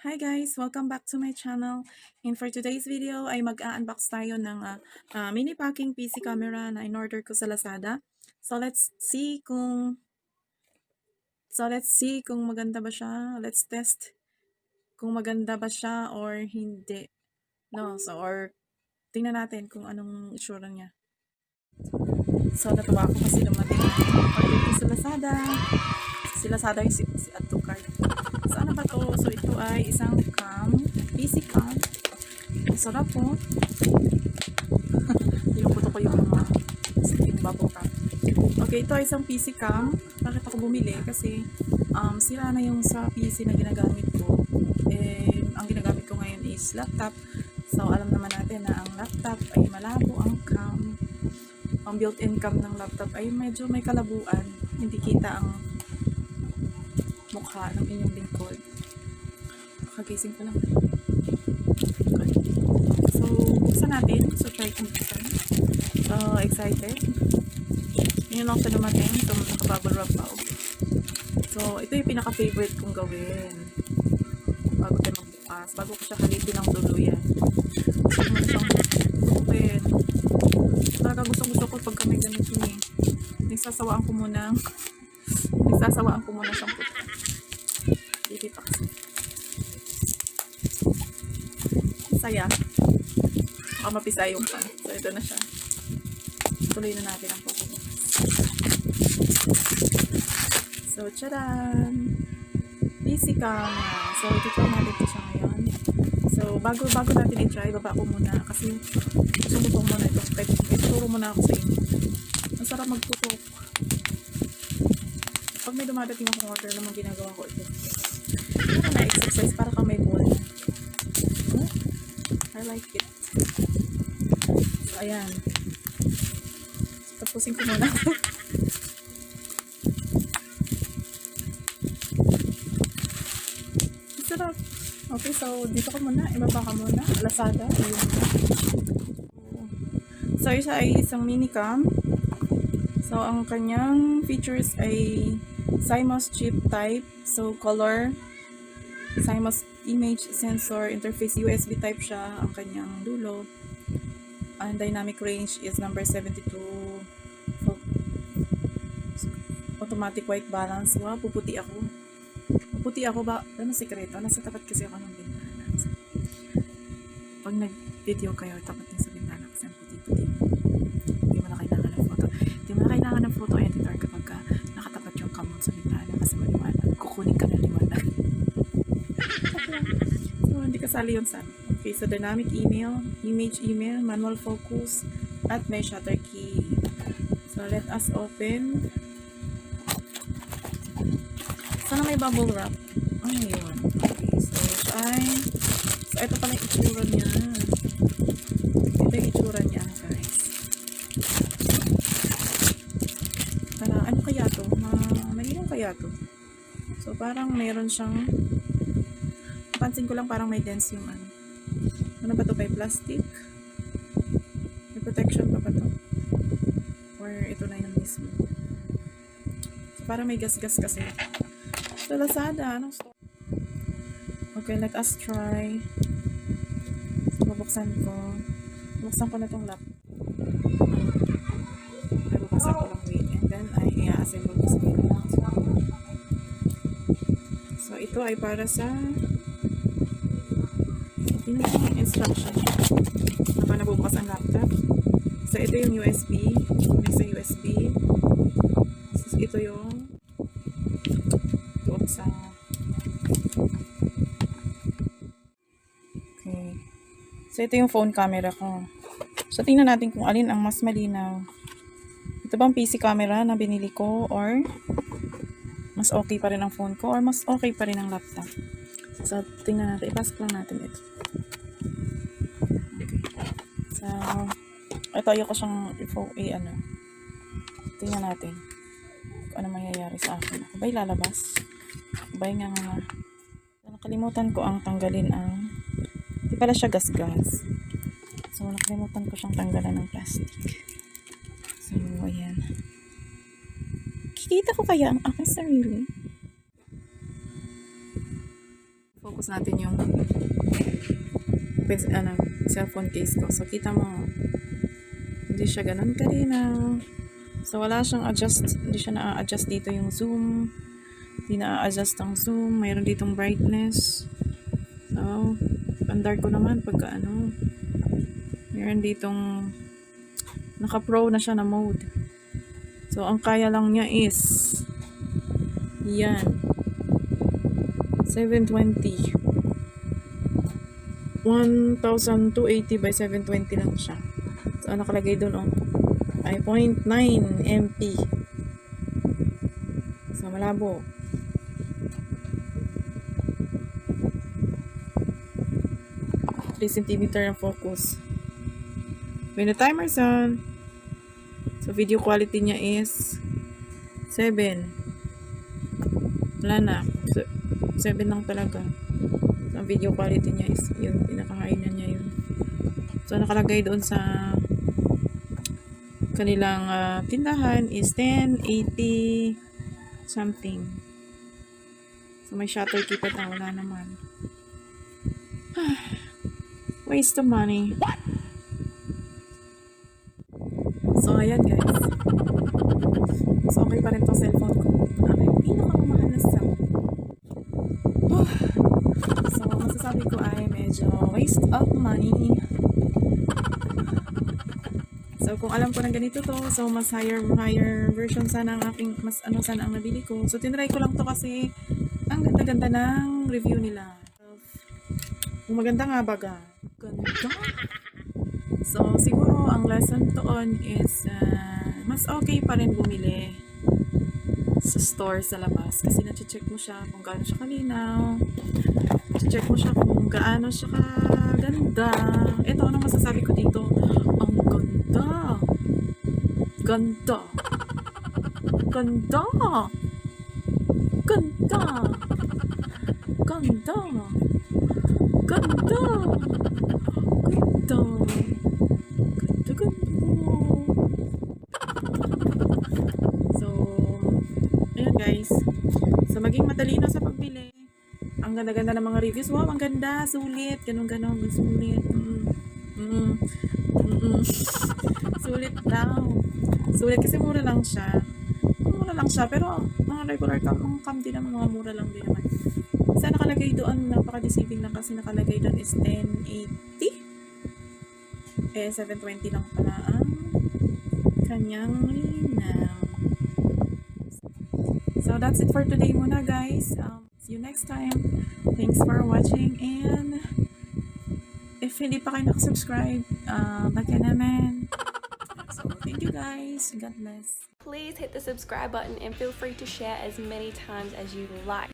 Hi guys! Welcome back to my channel. And for today's video ay mag-unbox tayo ng mini packing PC camera na in-order ko sa Lazada. So let's see kung maganda ba siya. Let's test kung maganda ba siya or hindi. Or tingnan natin kung anong itsura niya. So natuwa ako kasi dumating ang order ko sa Lazada. Si Lazada yung si add to cart. So ano ba to? So ito ay isang PC cam. Masarap po. Pinuputo ko yung mga bubble wrap. Okay, ito ay isang PC cam. Bakit ako bumili? Kasi sira na yung sa PC na ginagamit ko. Ang ginagamit ko ngayon is laptop. So alam naman natin na ang laptop ay malabo ang cam. Ang built-in cam ng laptop ay medyo may kalabuan. Hindi kita ang mukha ng inyong lingkod. Kagising ko lang. Okay. So, buksan natin. So, try kong buksan. So, excited. Yun lang siya dumating. So, nakabubble wrap pa. Okay. So, ito yung pinaka-favorite kong gawin. Bago tayo magbukas. Bago ko siya kalitin ng tuluyan. So, muna siyang bukukin. Talaga gusto ko pag kami ganito eh. Nagsasawaan ko muna siyang puto. Dito kasi. Saya. Baka mapisa yung pan. So, ito na siya. Tuloy na natin ang pagbubukas. So, tcharan! PC camera. So, ito natin ito siya ngayon. So, bago natin i-try, baba ko muna. Kasi, sumutong muna ito. Ituro muna ako sa inyo. Ang sarap magtutok. Pag may dumadating akong order naman ginagawa ko ito. Para na-exercise, para ka may ball. I like it. So, ayan. Tapusin ko muna. Sarap. Okay, so dito ko muna. Ibaba ka muna. Lazada. So, isa ay isang mini cam. So, ang kanyang features ay CMOS chip type. So, color. CMOS image sensor interface, USB type siya ang kanyang dulo. Ang dynamic range is number 72. Automatic white balance. Wow, puputi ako ba? Ano sekreto? Nasa tapat kasi ako ng bintana. Pag nag-video kayo, tapat niyo sa bintana kasi ang puti-puti. Hindi mo na kailangan ng photo editor kapag nakatapat yung cam sa bintana kasi maliwanag. Kukunin ka ng liwanag. So, hindi kasali yun sa. Okay, so dynamic image email, manual focus, at may shutter key. So, let us open. Sana may bubble wrap. Ay, yun. Okay, so ito pala yung itsura niya. Ito yung itsura niya, guys. Para, ano kaya to? Malinong kaya to? So, parang meron siyang pansin ko lang parang may dents yung ano. Ano ba to? By plastic? May protection pa ba to? Or ito na yun mismo? So, parang may gas-gas kasi. So, Lazada, anong store? Okay, let us try. So, bubuksan ko. Bubuksan ko na tong laptop. Bubuksan ko lang wait. And then, ay i-assemble ko sa laptop. So, ito ay para sa instruction na paano bubukas ang laptop. So, ito yung USB. May sa USB. So, ito yung doon sa okay. So, ito yung phone camera ko. So, tingnan natin kung alin ang mas malinaw. Ito bang PC camera na binili ko or mas okay pa rin ang phone ko or mas okay pa rin ang laptop. So, tingnan natin. Ipasok lang natin ito. Okay. So, ito ayoko siyang tingnan natin kung ano mangyayari sa akin. Ako ba'y lalabas? Ba'y nga. Nakalimutan ko ang tanggalin ang di pala siya gas-gas. So, nakalimutan ko siyang tanggalan ng plastic. So, ayan. Kikita ko kaya ang aking sarili? focus natin yung cellphone case ko. So, kita mo, hindi siya ganun kalinaw. So, wala siyang hindi siya na-adjust dito yung zoom. Hindi na-adjust ang zoom. Mayroon ditong brightness. So, standard ko naman pagka mayroon ditong naka-pro na siya na mode. So, ang kaya lang niya is yan. 720. 1280 by 720 lang siya. So, nakalagay doon ay 0.9 MP. So, malabo. Centimeter ang focus. When the timer's on, so video quality niya is 7. Wala na. 7 lang talaga. So, ang video quality niya is yun. Pinaka-high na niya yun. So, nakalagay doon sa kanilang tindahan is 1080 something. So, may shutter keypad na wala naman. Waste of money. So, ayan guys. So, okay pa rin tong cellphone ko. Aking pinakamamahal na cellphone. So, masasabi ko ay medyo waste of money. So, kung alam ko na ganito to, so mas higher version sana ang aking, sana ang nabili ko. So, tinry ko lang to kasi ang ganda-ganda ng review nila. Kung maganda nga baga. Ganda. So, siguro ang lesson doon is mas okay pa rin bumili sa store sa labas kasi na-check mo siya kung gaano siya kalinaw, check mo siya kung gaano siya kaganda. Ito, ano masasabi ko dito? Ang ganda. Ganda. Ganda. Ganda. Ganda. Ganda. Ganda. Ganda, ganda. So, ayan guys. So, maging matalino sa pagbili. Ang ganda-ganda ng mga reviews. Wow, ang ganda. Sulit. Ganun-ganon. Sulit. Sulit daw. Sulit kasi mura lang siya. Mura lang siya. Pero, mga regular cam din naman. Mga mura lang din naman. Isa nakalagay doon, napaka-deceiving lang kasi nakalagay doon is 1080. 720 lang pala ang kanyang linaw. So, that's it for today muna, guys. See you next time. Thanks for watching, and if hindi pa kayo nakasubscribe, baka naman. So, thank you guys. God bless. Please hit the subscribe button and feel free to share as many times as you like.